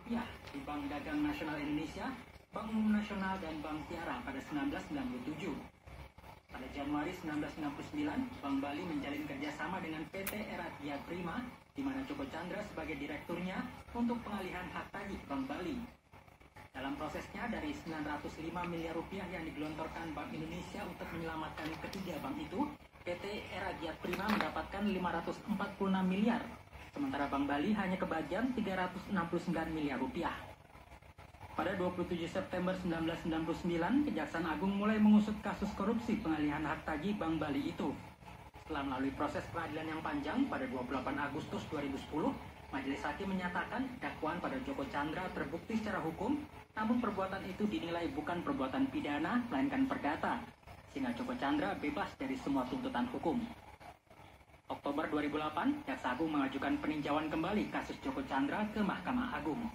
rupiah di Bank Dagang Nasional Indonesia, Bank Umum Nasional, dan Bank Tiara pada 1997. Pada Januari 1969, Bank Bali menjalin kerjasama dengan PT Eragia Prima, di mana Joko Chandra sebagai direkturnya untuk pengalihan hak tagih Bank Bali. Dalam prosesnya, dari 905 miliar rupiah yang digelontorkan Bank Indonesia untuk menyelamatkan ketiga bank itu, PT Eragia Prima mendapatkan 546 miliar, sementara Bank Bali hanya kebagian 369 miliar rupiah. Pada 27 September 1999, Kejaksaan Agung mulai mengusut kasus korupsi pengalihan hak tagih Bank Bali itu. Setelah melalui proses peradilan yang panjang, pada 28 Agustus 2010, Majelis Hakim menyatakan dakwaan pada Joko Chandra terbukti secara hukum, namun perbuatan itu dinilai bukan perbuatan pidana, melainkan perdata, sehingga Joko Chandra bebas dari semua tuntutan hukum. Oktober 2008, Jaksa Agung mengajukan peninjauan kembali kasus Joko Chandra ke Mahkamah Agung.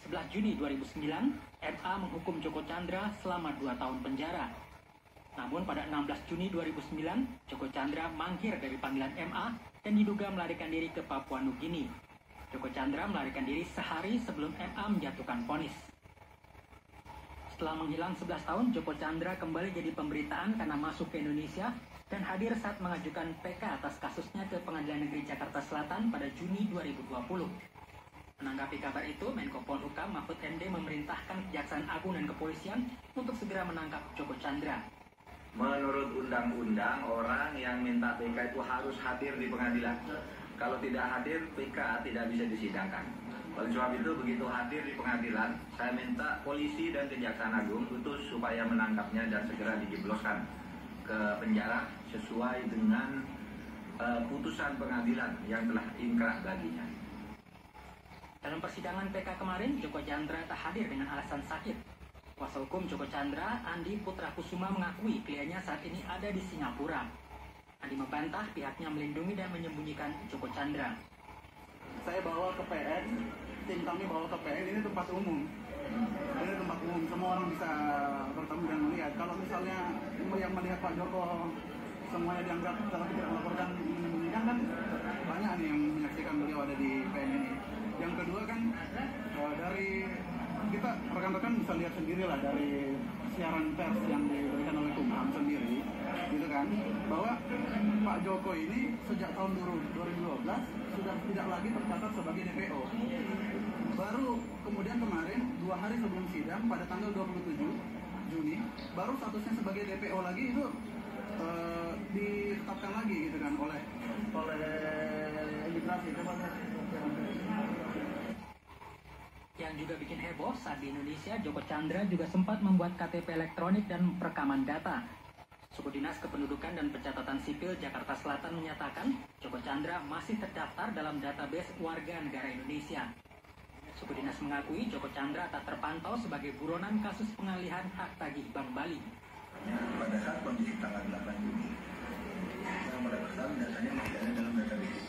11 Juni 2009, MA menghukum Joko Chandra selama 2 tahun penjara. Namun pada 16 Juni 2009, Joko Chandra mangkir dari panggilan MA dan diduga melarikan diri ke Papua Nugini. Joko Chandra melarikan diri sehari sebelum MA menjatuhkan vonis. Setelah menghilang 11 tahun, Joko Chandra kembali jadi pemberitaan karena masuk ke Indonesia dan hadir saat mengajukan PK atas kasusnya ke Pengadilan Negeri Jakarta Selatan pada Juni 2020. Menanggapi kabar itu, Menko Polhukam Mahfud MD memerintahkan Kejaksaan Agung dan Kepolisian untuk segera menangkap Joko Chandra. Menurut undang-undang, orang yang minta PK itu harus hadir di pengadilan. Kalau tidak hadir, PK tidak bisa disidangkan. Oleh sebab itu, begitu hadir di pengadilan, saya minta polisi dan Kejaksaan Agung itu supaya menangkapnya dan segera dijebloskan ke penjara sesuai dengan putusan pengadilan yang telah inkrah baginya. Dalam persidangan PK kemarin, Joko Chandra tak hadir dengan alasan sakit. Kuasa hukum Joko Chandra, Andi Putra Kusuma, mengakui kliennya saat ini ada di Singapura. Andi membantah pihaknya melindungi dan menyembunyikan Joko Chandra. Saya bawa ke PN, tim kami bawa ke PN, ini tempat umum. Ini tempat umum, semua orang bisa bertemu dan melihat. Kalau misalnya yang melihat Pak Joko semuanya dianggap kalau tidak melaporkan menyembunyikan, kan banyak nih yang menyaksikan beliau ada di PN ini. Yang kedua kan dari kita rekan-rekan bisa lihat sendiri lah dari siaran pers yang diberikan oleh Kumham sendiri, gitu kan, bahwa Pak Joko ini sejak tahun 2012 sudah tidak lagi tercatat sebagai DPO. Baru kemudian kemarin 2 hari sebelum sidang pada tanggal 27 Juni baru statusnya sebagai DPO lagi itu ditetapkan lagi, gitu kan, oleh imigrasi. Yang juga bikin heboh saat di Indonesia, Joko Chandra juga sempat membuat KTP elektronik dan perekaman data. Suku Dinas Kependudukan dan Pencatatan Sipil Jakarta Selatan menyatakan Joko Chandra masih terdaftar dalam database warga negara Indonesia. Suku Dinas mengakui Joko Chandra tak terpantau sebagai buronan kasus pengalihan hak tagih Bank Bali. Pada saat kondisi tanggal 8 Juni, yang mendaftar datanya masih ada dalam database.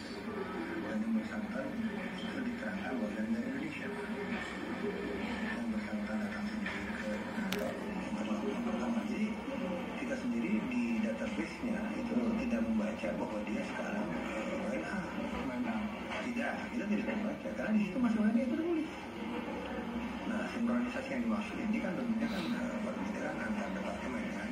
Dan yang bersangkutan sudah diterangkan warga negara Indonesia. Yang bersangkutan datang sendiri ke kantor pertama. Jadi kita sendiri di database-nya itu tidak membaca bahwa dia sekarang WNA. Tidak, kita tidak membaca karena di situ masih WNA itu tertulis. Nah, sinkronisasi yang dimaksud ini kan tentunya kan perbedaan antar departemen kan.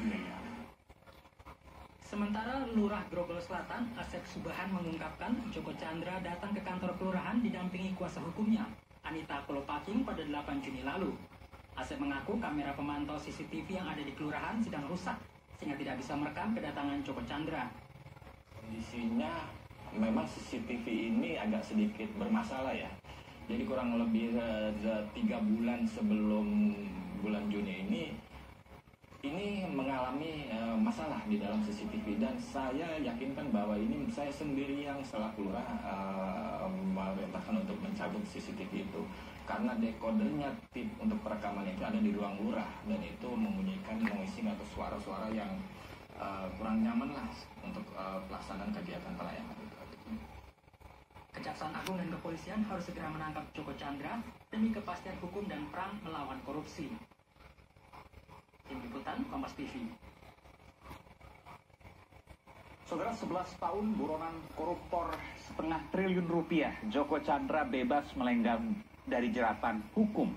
Sementara Lurah Grogol Selatan, Asep Subahan, mengungkapkan Joko Chandra datang ke kantor kelurahan didampingi kuasa hukumnya, Anita Kolopaking, pada 8 Juni lalu. Asep mengaku kamera pemantau CCTV yang ada di kelurahan sedang rusak, sehingga tidak bisa merekam kedatangan Joko Chandra. Kondisinya memang CCTV ini agak sedikit bermasalah ya. Jadi kurang lebih 3 bulan sebelum bulan Juni ini mengalami masalah di dalam CCTV, dan saya yakinkan bahwa ini saya sendiri yang selaku lurah memerintahkan untuk mencabut CCTV itu karena dekodernya tip untuk perekaman itu ada di ruang lurah dan itu membunyikan noising atau suara-suara yang kurang nyaman lah untuk pelaksanaan kegiatan pelayanan itu. Kejaksaan Agung dan Kepolisian harus segera menangkap Joko Chandra demi kepastian hukum dan perang melawan korupsi. Tim Liputan Kompas TV. Saudara, 11 tahun buronan koruptor setengah triliun rupiah, Joko Chandra bebas melenggang dari jeratan hukum.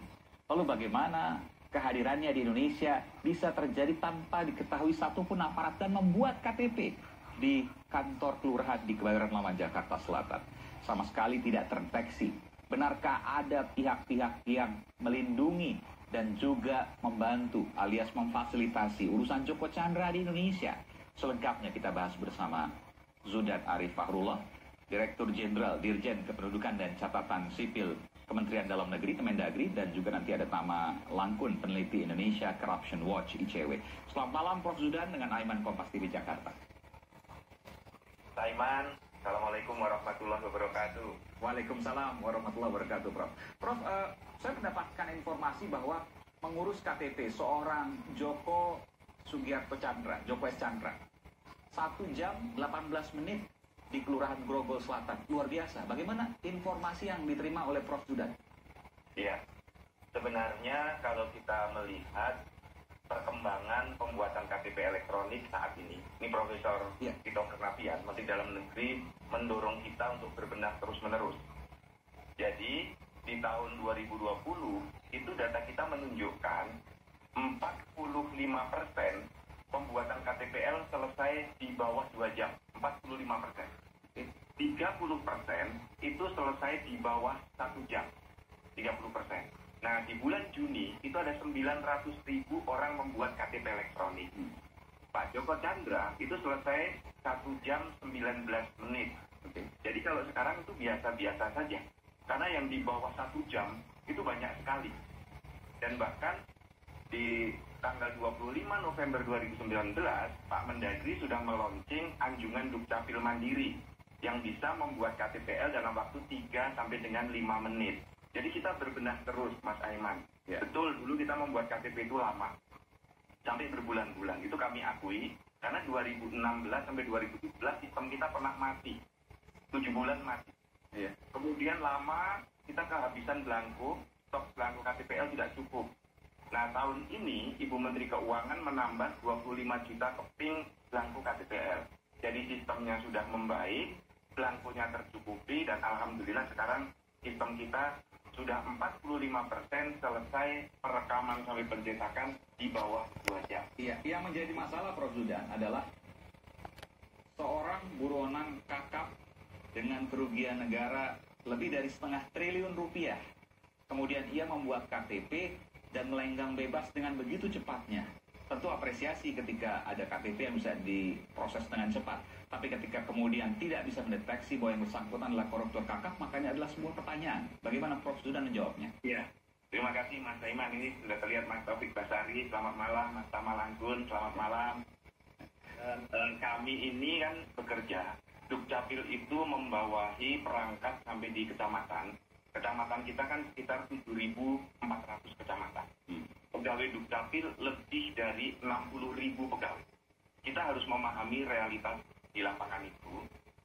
Lalu bagaimana kehadirannya di Indonesia bisa terjadi tanpa diketahui satupun aparat dan membuat KTP di kantor kelurahan di Kebayoran Lama, Jakarta Selatan? Sama sekali tidak terdeteksi. Benarkah ada pihak-pihak yang melindungi dan juga membantu alias memfasilitasi urusan Joko Chandra di Indonesia? Selengkapnya kita bahas bersama Zudan Arif Fahrullah, Direktur Jenderal Dirjen Kependudukan dan Catatan Sipil Kementerian Dalam Negeri Kemendagri, dan juga nanti ada Tama Langkun, peneliti Indonesia Corruption Watch ICW. Selamat malam Prof. Zudan dengan Aiman, Kompas TV Jakarta. Aiman, Assalamualaikum warahmatullahi wabarakatuh. Waalaikumsalam warahmatullahi wabarakatuh, Prof. Prof, saya mendapatkan informasi bahwa mengurus KTP seorang Joko Sugiarto Chandra, Joko S. Chandra, 1 jam 18 menit di Kelurahan Grogol Selatan. Luar biasa. Bagaimana informasi yang diterima oleh Prof. Zudan? Iya, sebenarnya kalau kita melihat perkembangan pembuatan KTP elektronik saat ini Profesor Tito Karnavian, Menteri Dalam Negeri, mendorong kita untuk berbenah terus-menerus. Jadi, di tahun 2020, itu data kita menunjukkan 45% pembuatan KTPL selesai di bawah 2 jam. 45%. 30% itu selesai di bawah 1 jam. 30%. Nah, di bulan Juni itu ada 900.000 orang membuat KTP elektronik. Pak Joko Chandra itu selesai 1 jam 19 menit. Jadi kalau sekarang itu biasa-biasa saja. Karena yang di bawah 1 jam itu banyak sekali. Dan bahkan di tanggal 25 November 2019, Pak Mendagri sudah meluncing anjungan Dukcapil Mandiri yang bisa membuat KTPL dalam waktu 3 sampai dengan 5 menit. Jadi kita berbenah terus, Mas Aiman. Betul, dulu kita membuat KTP itu lama. Sampai berbulan-bulan. Itu kami akui, karena 2016 sampai 2017 sistem kita pernah mati. 7 bulan mati. Kemudian lama, kita kehabisan belangko, stok belangko KTPL tidak cukup. Nah, tahun ini Ibu Menteri Keuangan menambah 25 juta keping belangko KTPL. Jadi sistemnya sudah membaik, belangkonya tercukupi, dan alhamdulillah sekarang sistem kita sudah 45% selesai perekaman sampai pencetakan di bawah 2 jam. Iya, yang menjadi masalah Prof. Zudan adalah seorang buronan kakap dengan kerugian negara lebih dari setengah triliun rupiah. Kemudian ia membuat KTP dan melenggang bebas dengan begitu cepatnya. Tentu apresiasi ketika ada KTP yang bisa diproses dengan cepat. Tapi ketika kemudian tidak bisa mendeteksi bahwa yang bersangkutan adalah koruptor kakap, makanya adalah sebuah pertanyaan. Bagaimana Prof. Zudan menjawabnya? Iya, terima kasih Mas Aiman. Ini sudah terlihat Mas Taufik Basari. Selamat malam, Mas Tama Langkun. Selamat malam. Kami ini kan bekerja. Dukcapil itu membawahi perangkat sampai di kecamatan. Kecamatan kita kan sekitar 7.400 kecamatan. Pegawai Dukcapil lebih dari 60.000 pegawai. Kita harus memahami realitas di lapangan itu,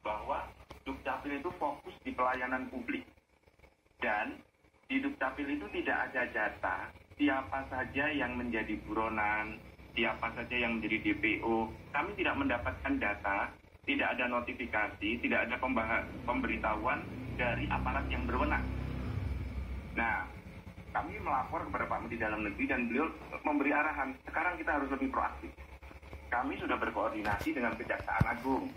bahwa Dukcapil itu fokus di pelayanan publik. Dan di Dukcapil itu tidak ada data siapa saja yang menjadi buronan, siapa saja yang menjadi DPO. Kami tidak mendapatkan data, tidak ada notifikasi, tidak ada pemberitahuan dari aparat yang berwenang. Nah, kami melapor kepada Pak Menteri Dalam Negeri dan beliau memberi arahan, sekarang kita harus lebih proaktif. Kami sudah berkoordinasi dengan Kejaksaan Agung,